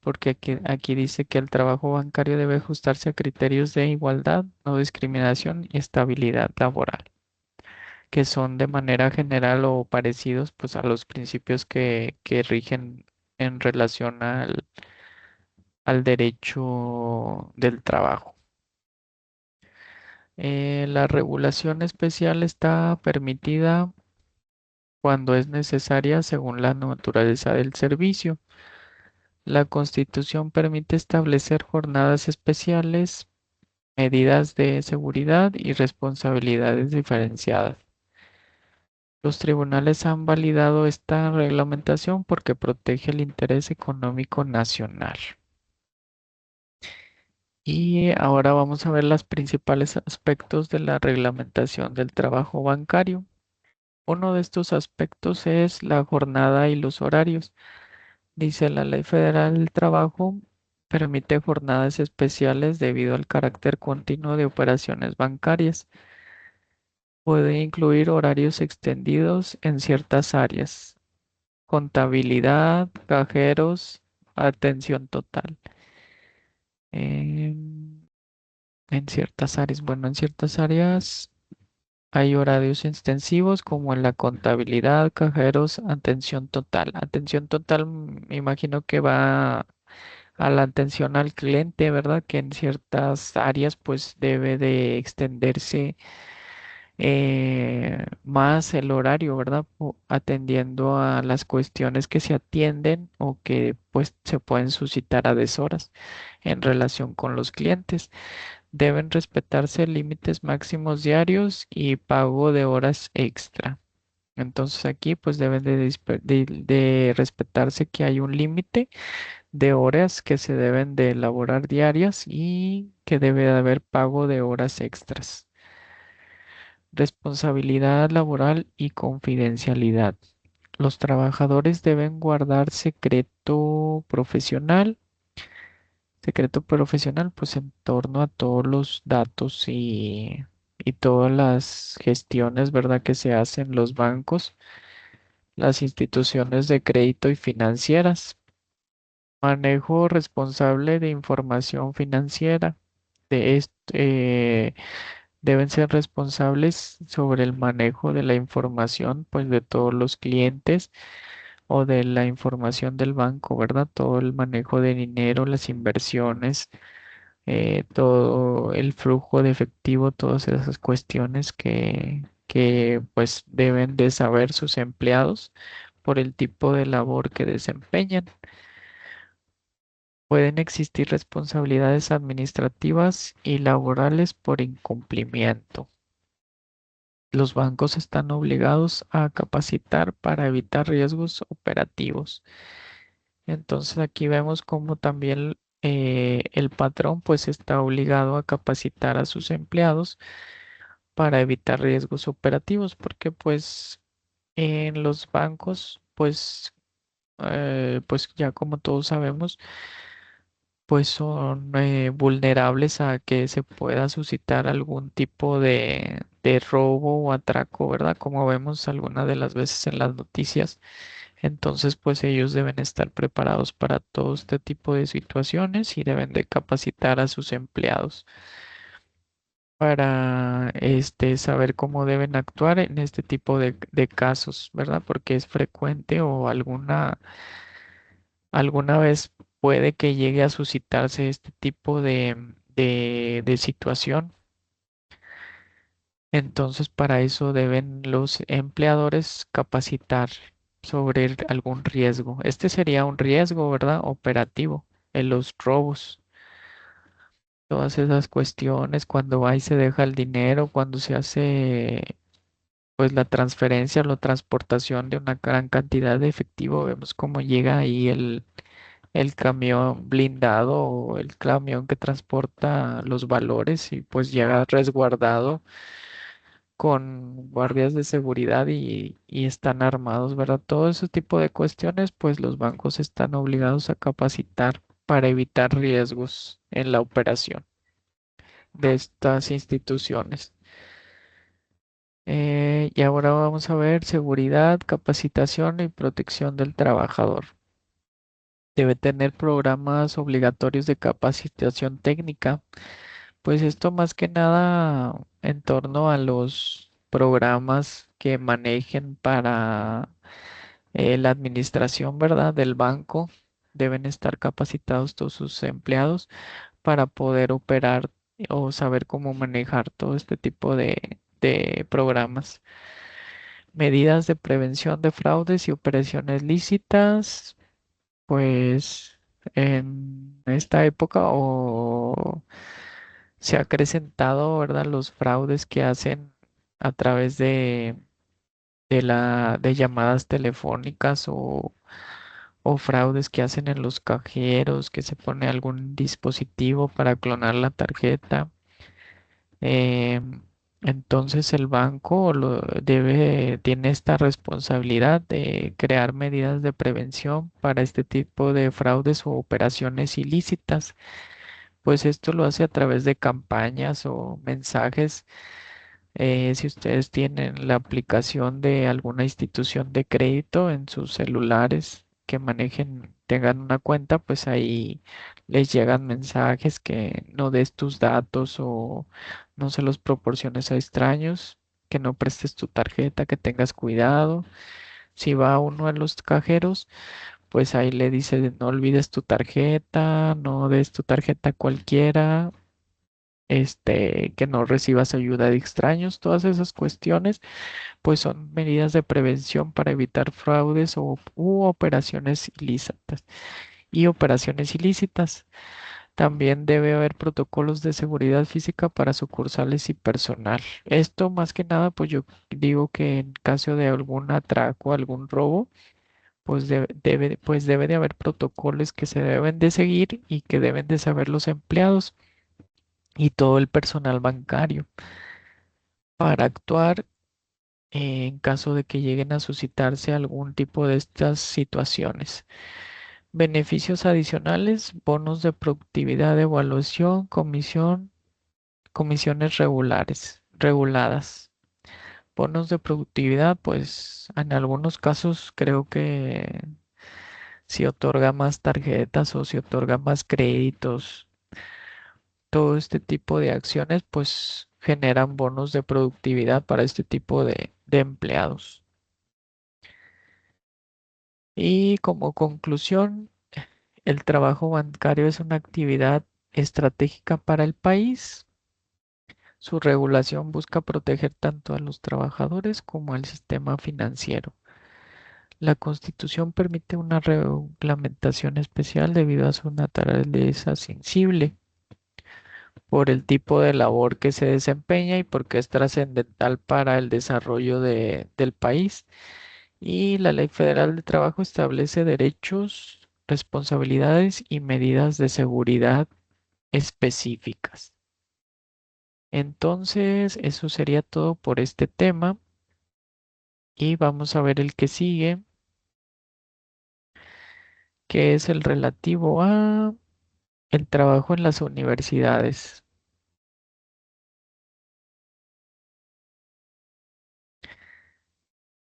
Speaker 1: porque aquí dice que el trabajo bancario debe ajustarse a criterios de igualdad, no discriminación y estabilidad laboral, que son de manera general o parecidos pues a los principios que rigen en relación al derecho del trabajo. La regulación especial está permitida cuando es necesaria según la naturaleza del servicio. La Constitución permite establecer jornadas especiales, medidas de seguridad y responsabilidades diferenciadas. Los tribunales han validado esta reglamentación porque protege el interés económico nacional. Y ahora vamos a ver los principales aspectos de la reglamentación del trabajo bancario. Uno de estos aspectos es la jornada y los horarios. Dice la Ley Federal del Trabajo permite jornadas especiales debido al carácter continuo de operaciones bancarias. Puede incluir horarios extendidos en ciertas áreas, contabilidad, cajeros, atención total. Em, en ciertas áreas, bueno, en ciertas áreas hay horarios extensivos como en la contabilidad, cajeros, atención total. Atención total, me imagino que va a la atención al cliente, ¿verdad? Que en ciertas áreas pues debe de extenderse más el horario, ¿verdad? Atendiendo a las cuestiones que se atienden o que pues se pueden suscitar a deshoras en relación con los clientes. Deben respetarse límites máximos diarios y pago de horas extra. Entonces aquí pues deben de respetarse que hay un límite de horas que se deben de elaborar diarias y que debe de haber pago de horas extras. Responsabilidad laboral y confidencialidad. Los trabajadores deben guardar secreto profesional, pues en torno a todos los datos y todas las gestiones, ¿verdad? Que se hacen los bancos, las instituciones de crédito y financieras. Manejo responsable de información financiera. De este, deben ser responsables sobre el manejo de la información, pues de todos los clientes o de la información del banco, ¿verdad? Todo el manejo de dinero, las inversiones, todo el flujo de efectivo, todas esas cuestiones que pues deben de saber sus empleados por el tipo de labor que desempeñan. Pueden existir responsabilidades administrativas y laborales por incumplimiento. Los bancos están obligados a capacitar para evitar riesgos operativos. Entonces aquí vemos cómo también el patrón pues está obligado a capacitar a sus empleados para evitar riesgos operativos, porque pues en los bancos pues ya como todos sabemos pues son vulnerables a que se pueda suscitar algún tipo de robo o atraco, ¿verdad? Como vemos algunas de las veces en las noticias. Entonces, pues ellos deben estar preparados para todo este tipo de situaciones y deben de capacitar a sus empleados para saber cómo deben actuar en este tipo de casos, ¿verdad? Porque es frecuente o alguna vez puede que llegue a suscitarse este tipo de situación. Entonces, para eso deben los empleadores capacitar sobre algún riesgo. Este sería un riesgo, ¿verdad? Operativo en los robos. Todas esas cuestiones, cuando va y se deja el dinero, cuando se hace pues la transferencia o la transportación de una gran cantidad de efectivo, vemos cómo llega ahí el camión blindado o el camión que transporta los valores y pues llega resguardado con guardias de seguridad y están armados, ¿verdad? Todo ese tipo de cuestiones, pues los bancos están obligados a capacitar para evitar riesgos en la operación de estas instituciones. Y ahora vamos a ver seguridad, capacitación y protección del trabajador. Debe tener programas obligatorios de capacitación técnica. Pues esto más que nada en torno a los programas que manejen para la administración, ¿verdad? Del banco. Deben estar capacitados todos sus empleados para poder operar o saber cómo manejar todo este tipo de programas. Medidas de prevención de fraudes y operaciones lícitas, pues en esta época o se ha acrecentado, ¿verdad? Los fraudes que hacen a través de llamadas telefónicas o fraudes que hacen en los cajeros, que se pone algún dispositivo para clonar la tarjeta. Entonces el banco tiene esta responsabilidad de crear medidas de prevención para este tipo de fraudes o operaciones ilícitas. Pues esto lo hace a través de campañas o mensajes Si ustedes tienen la aplicación de alguna institución de crédito en sus celulares que manejen, tengan una cuenta, pues ahí les llegan mensajes que no des tus datos o no se los proporciones a extraños, que no prestes tu tarjeta, que tengas cuidado. Si va uno a los cajeros, pues ahí le dice no olvides tu tarjeta, no des tu tarjeta a cualquiera, que no recibas ayuda de extraños, todas esas cuestiones, pues son medidas de prevención para evitar fraudes u operaciones ilícitas. Y operaciones ilícitas. También debe haber protocolos de seguridad física para sucursales y personal. Esto más que nada, pues yo digo que en caso de algún atraco, algún robo, pues debe de haber protocolos que se deben de seguir y que deben de saber los empleados y todo el personal bancario para actuar en caso de que lleguen a suscitarse algún tipo de estas situaciones. Beneficios adicionales, bonos de productividad, evaluación, comisiones reguladas. Bonos de productividad, pues en algunos casos creo que si otorga más tarjetas o si otorga más créditos, todo este tipo de acciones pues generan bonos de productividad para este tipo de empleados. Y como conclusión, el trabajo bancario es una actividad estratégica para el país. Su regulación busca proteger tanto a los trabajadores como al sistema financiero. La Constitución permite una reglamentación especial debido a su naturaleza sensible, por el tipo de labor que se desempeña y porque es trascendental para el desarrollo del país. Y la Ley Federal de Trabajo establece derechos, responsabilidades y medidas de seguridad específicas. Entonces, eso sería todo por este tema y vamos a ver el que sigue, que es el relativo a el trabajo en las universidades.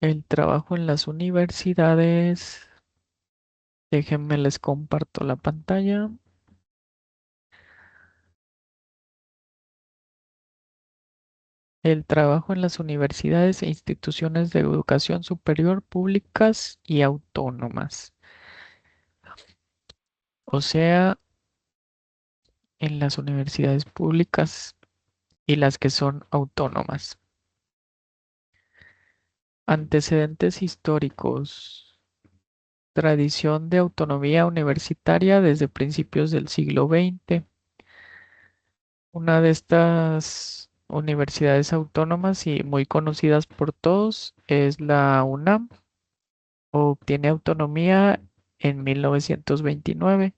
Speaker 1: El trabajo en las universidades, déjenme les comparto la pantalla. El trabajo en las universidades e instituciones de educación superior públicas y autónomas. O sea, en las universidades públicas y las que son autónomas. Antecedentes históricos. Tradición de autonomía universitaria desde principios del siglo XX. Una de estas universidades autónomas y muy conocidas por todos es la UNAM. Obtiene autonomía en 1929.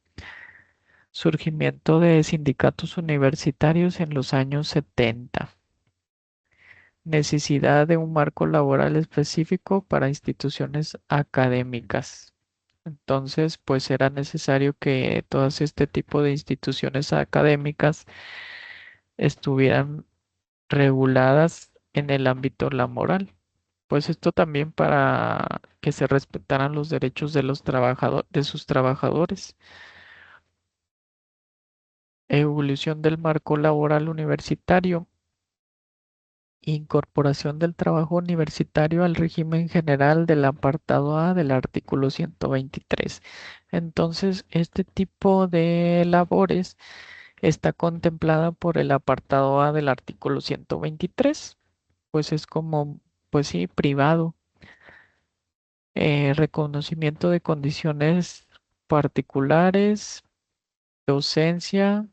Speaker 1: Surgimiento de sindicatos universitarios en los años 70. Necesidad de un marco laboral específico para instituciones académicas. Entonces, pues era necesario que todas este tipo de instituciones académicas estuvieran reguladas en el ámbito laboral. Pues esto también para que se respetaran los derechos de los trabajadores, de sus trabajadores. Evolución del marco laboral universitario. Incorporación del trabajo universitario al régimen general del apartado A del artículo 123. Entonces, este tipo de labores está contemplada por el apartado A del artículo 123. Pues es como, pues sí, privado. Reconocimiento de condiciones particulares, docencia,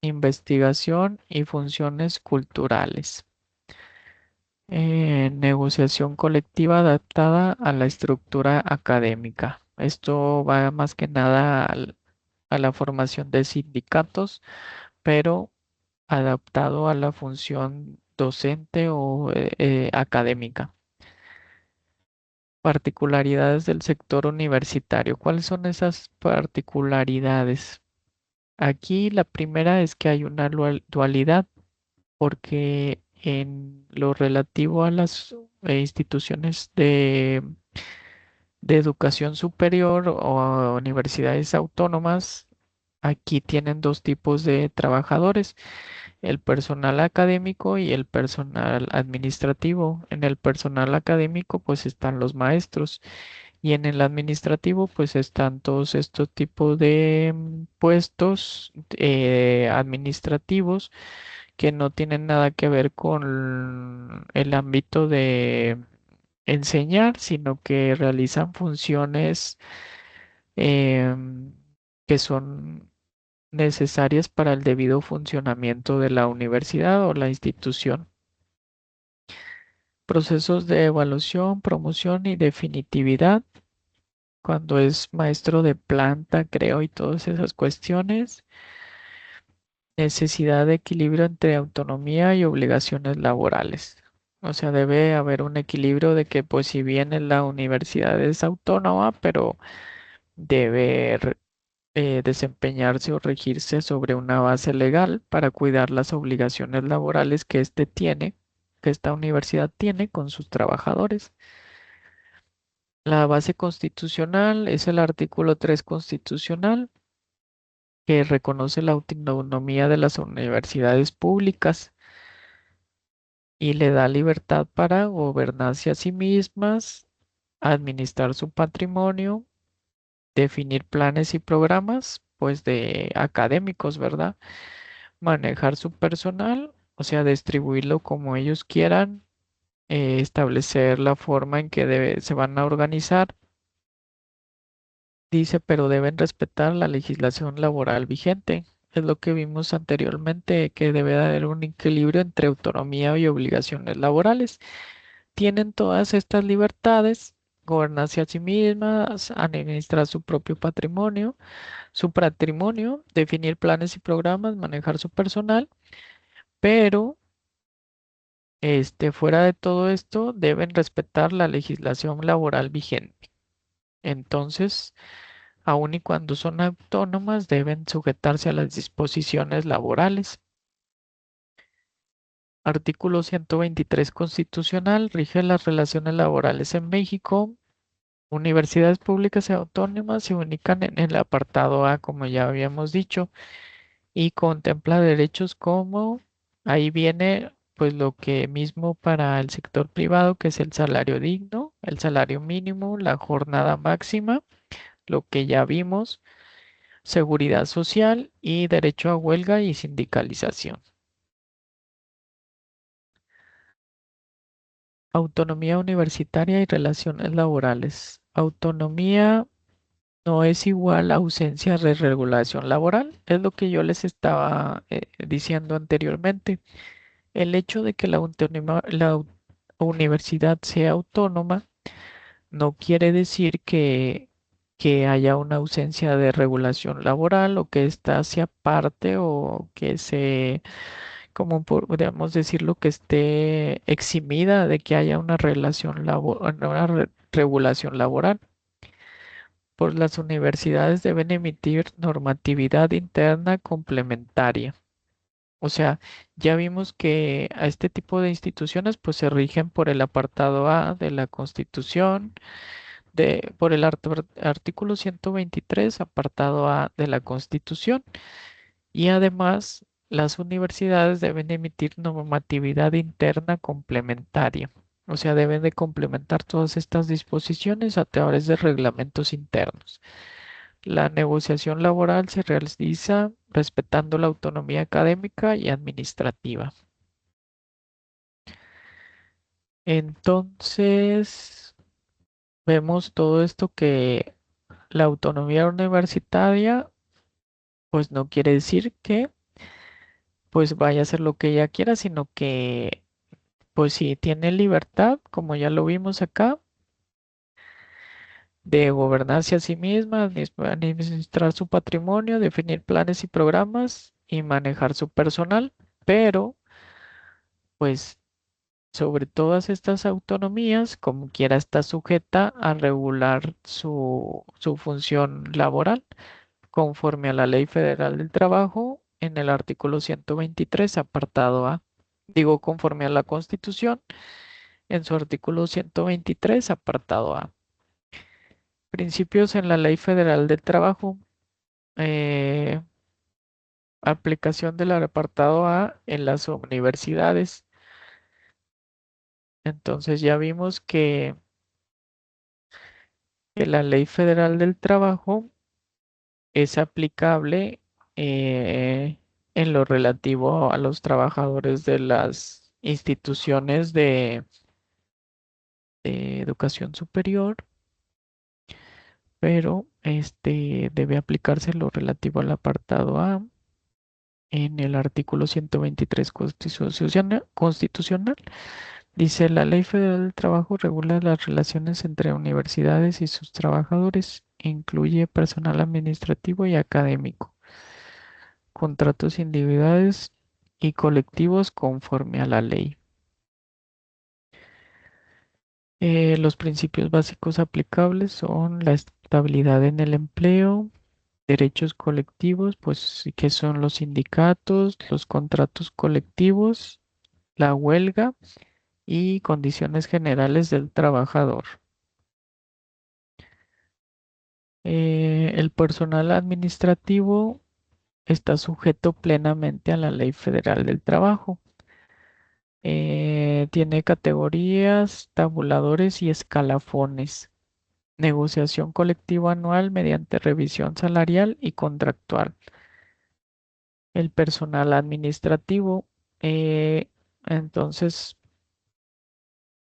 Speaker 1: investigación y funciones culturales. Negociación colectiva adaptada a la estructura académica. Esto va más que nada a la formación de sindicatos, pero adaptado a la función docente o académica. Particularidades del sector universitario. ¿Cuáles son esas particularidades? Aquí la primera es que hay una dualidad porque en lo relativo a las instituciones de educación superior o a universidades autónomas, aquí tienen dos tipos de trabajadores, el personal académico y el personal administrativo. En el personal académico pues están los maestros y en el administrativo pues están todos estos tipos de puestos administrativos que no tienen nada que ver con el ámbito de enseñar, sino que realizan funciones em, que son necesarias para el debido funcionamiento de la universidad o la institución. Procesos de evaluación, promoción y definitividad. Cuando es maestro de planta, creo, y todas esas cuestiones. Necesidad de equilibrio entre autonomía y obligaciones laborales. O sea, debe haber un equilibrio de que, pues, si bien en la universidad es autónoma, pero debe desempeñarse o regirse sobre una base legal para cuidar las obligaciones laborales que que esta universidad tiene con sus trabajadores. La base constitucional es el artículo 3 constitucional que reconoce la autonomía de las universidades públicas y le da libertad para gobernarse a sí mismas, administrar su patrimonio, definir planes y programas, pues de académicos, ¿verdad? Manejar su personal, o sea, distribuirlo como ellos quieran, establecer la forma en que se van a organizar. Dice, pero deben respetar la legislación laboral vigente. Es lo que vimos anteriormente, que debe de haber un equilibrio entre autonomía y obligaciones laborales. Tienen todas estas libertades, gobernarse a sí mismas, administrar su patrimonio, definir planes y programas, manejar su personal, pero fuera de todo esto, deben respetar la legislación laboral vigente. Entonces, aun y cuando son autónomas, deben sujetarse a las disposiciones laborales. Artículo 123 constitucional rige las relaciones laborales en México. Universidades públicas y autónomas se ubican en el apartado A, como ya habíamos dicho, y contempla derechos como, ahí viene pues lo que mismo para el sector privado, que es el salario digno, el salario mínimo, la jornada máxima, lo que ya vimos, seguridad social y derecho a huelga y sindicalización. Autonomía universitaria y relaciones laborales. Autonomía no es igual a ausencia de regulación laboral, es lo que yo les estaba diciendo anteriormente. El hecho de que la universidad sea autónoma no quiere decir que haya una ausencia de regulación laboral o que ésta sea parte o que como podríamos decirlo, que esté eximida de que haya una regulación laboral. Pues las universidades deben emitir normatividad interna complementaria. O sea, ya vimos que a este tipo de instituciones pues se rigen por el apartado A de la Constitución, por el artículo 123, apartado A de la Constitución, y además las universidades deben emitir normatividad interna complementaria. O sea, deben de complementar todas estas disposiciones a través de reglamentos internos. La negociación laboral se realiza respetando la autonomía académica y administrativa. Entonces, vemos todo esto que la autonomía universitaria, pues no quiere decir que pues vaya a hacer lo que ella quiera, sino que pues sí tiene libertad, como ya lo vimos acá, de gobernarse a sí misma, administrar su patrimonio, definir planes y programas y manejar su personal, pero pues sobre todas estas autonomías, como quiera, está sujeta a regular su función laboral conforme a la Ley Federal del Trabajo en el artículo 123, apartado A. digo, conforme a la Constitución, en su artículo 123, apartado A. Principios en la Ley Federal del Trabajo. eh, Aplicación del apartado A en las universidades. Entonces ya vimos que la Ley Federal del Trabajo es aplicable en lo relativo a los trabajadores de las instituciones de educación superior, pero debe aplicarse lo relativo al apartado A en el artículo 123 constitucional. Dice, la Ley Federal del Trabajo regula las relaciones entre universidades y sus trabajadores, incluye personal administrativo y académico, contratos individuales y colectivos conforme a la ley. Los principios básicos aplicables son la estabilidad en el empleo, derechos colectivos, pues que son los sindicatos, los contratos colectivos, la huelga y condiciones generales del trabajador. El personal administrativo está sujeto plenamente a la Ley Federal del Trabajo. Tiene categorías, tabuladores y escalafones. Negociación colectiva anual mediante revisión salarial y contractual. El personal administrativo. eh, entonces,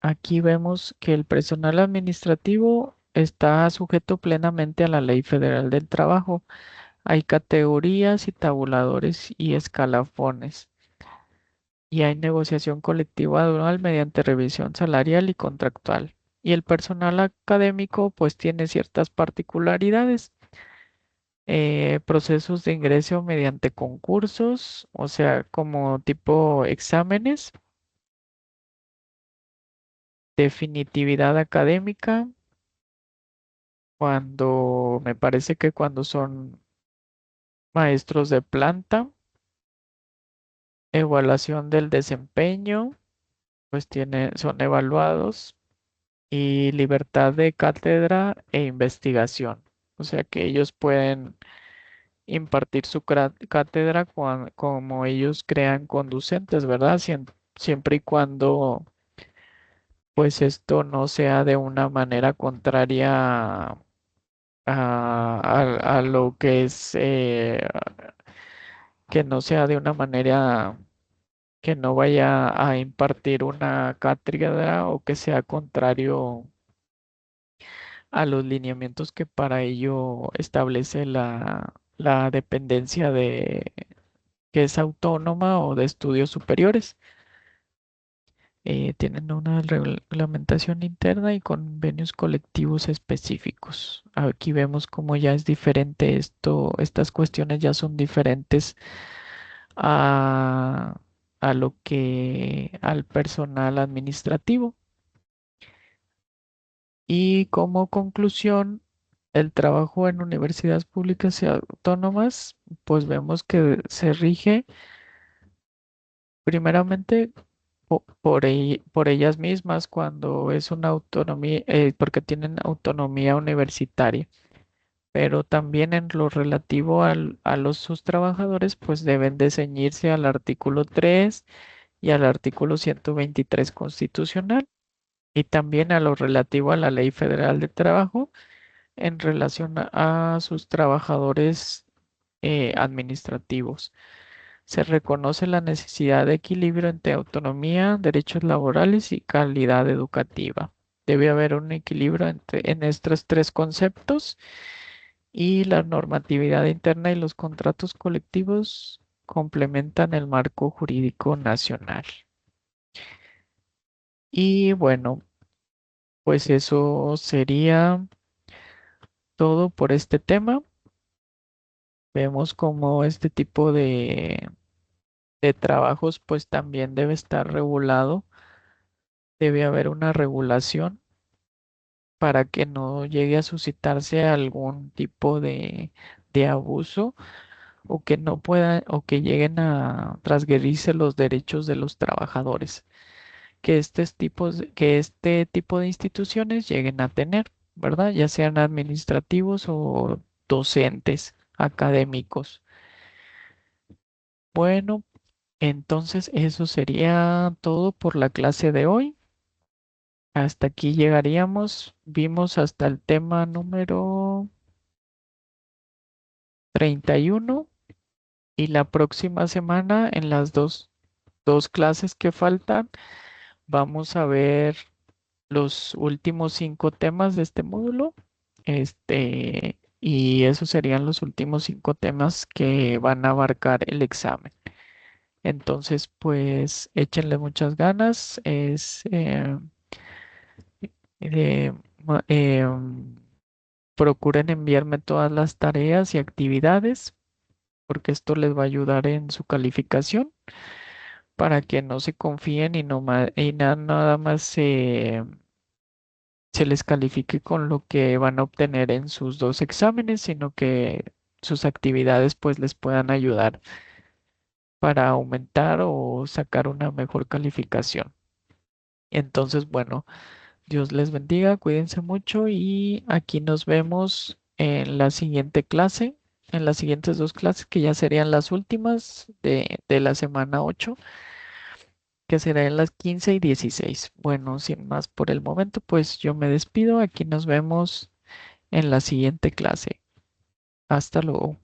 Speaker 1: aquí vemos que el personal administrativo está sujeto plenamente a la Ley Federal del Trabajo. Hay categorías y tabuladores y escalafones. Y hay negociación colectiva anual mediante revisión salarial y contractual. Y el personal académico pues tiene ciertas particularidades. Procesos de ingreso mediante concursos, o sea, como tipo exámenes, definitividad académica, cuando me parece que cuando son maestros de planta, evaluación del desempeño, pues son evaluados y libertad de cátedra e investigación. O sea que ellos pueden impartir su cátedra como ellos crean conducentes, ¿verdad? Siempre y cuando pues esto no sea de una manera contraria a lo que es, que no sea de una manera que no vaya a impartir una cátedra o que sea contrario a los lineamientos que para ello establece la dependencia de que es autónoma o de estudios superiores. Tienen una reglamentación interna y convenios colectivos específicos. Aquí vemos cómo ya es diferente esto, estas cuestiones ya son diferentes a, a lo que al personal administrativo. Y como conclusión, el trabajo en universidades públicas y autónomas, pues vemos que se rige primeramente por ellas mismas cuando es una autonomía, porque tienen autonomía universitaria, pero también en lo relativo a sus trabajadores, pues deben de ceñirse al artículo 3 y al artículo 123 constitucional, y también a lo relativo a la Ley Federal de Trabajo en relación a sus trabajadores administrativos. Se reconoce la necesidad de equilibrio entre autonomía, derechos laborales y calidad educativa. Debe haber un equilibrio en estos tres conceptos y la normatividad interna y los contratos colectivos complementan el marco jurídico nacional. Y bueno, pues eso sería todo por este tema. Vemos cómo este tipo de trabajos pues también debe estar regulado, debe haber una regulación para que no llegue a suscitarse algún tipo de abuso o que no puedan o que lleguen a transgredirse los derechos de los trabajadores que este tipo de instituciones lleguen a tener, ¿verdad? Ya sean administrativos o docentes, académicos. Bueno, entonces eso sería todo por la clase de hoy. Hasta aquí llegaríamos. Vimos hasta el tema número 31 y la próxima semana en las dos clases que faltan vamos a ver los últimos 5 temas de este módulo. Y esos serían los últimos 5 temas que van a abarcar el examen. Entonces, pues échenle muchas ganas. Eh, ma- Procuren enviarme todas las tareas y actividades porque esto les va a ayudar en su calificación para que no se confíen y, nada más se les califique con lo que van a obtener en sus 2 exámenes, sino que sus actividades pues les puedan ayudar para aumentar o sacar una mejor calificación. Entonces, bueno, Dios les bendiga, cuídense mucho y aquí nos vemos en la siguiente clase, en las siguientes 2 clases que ya serían las últimas de la semana 8, que será en las 15 y 16. Bueno, sin más por el momento, pues yo me despido. Aquí nos vemos en la siguiente clase. Hasta luego.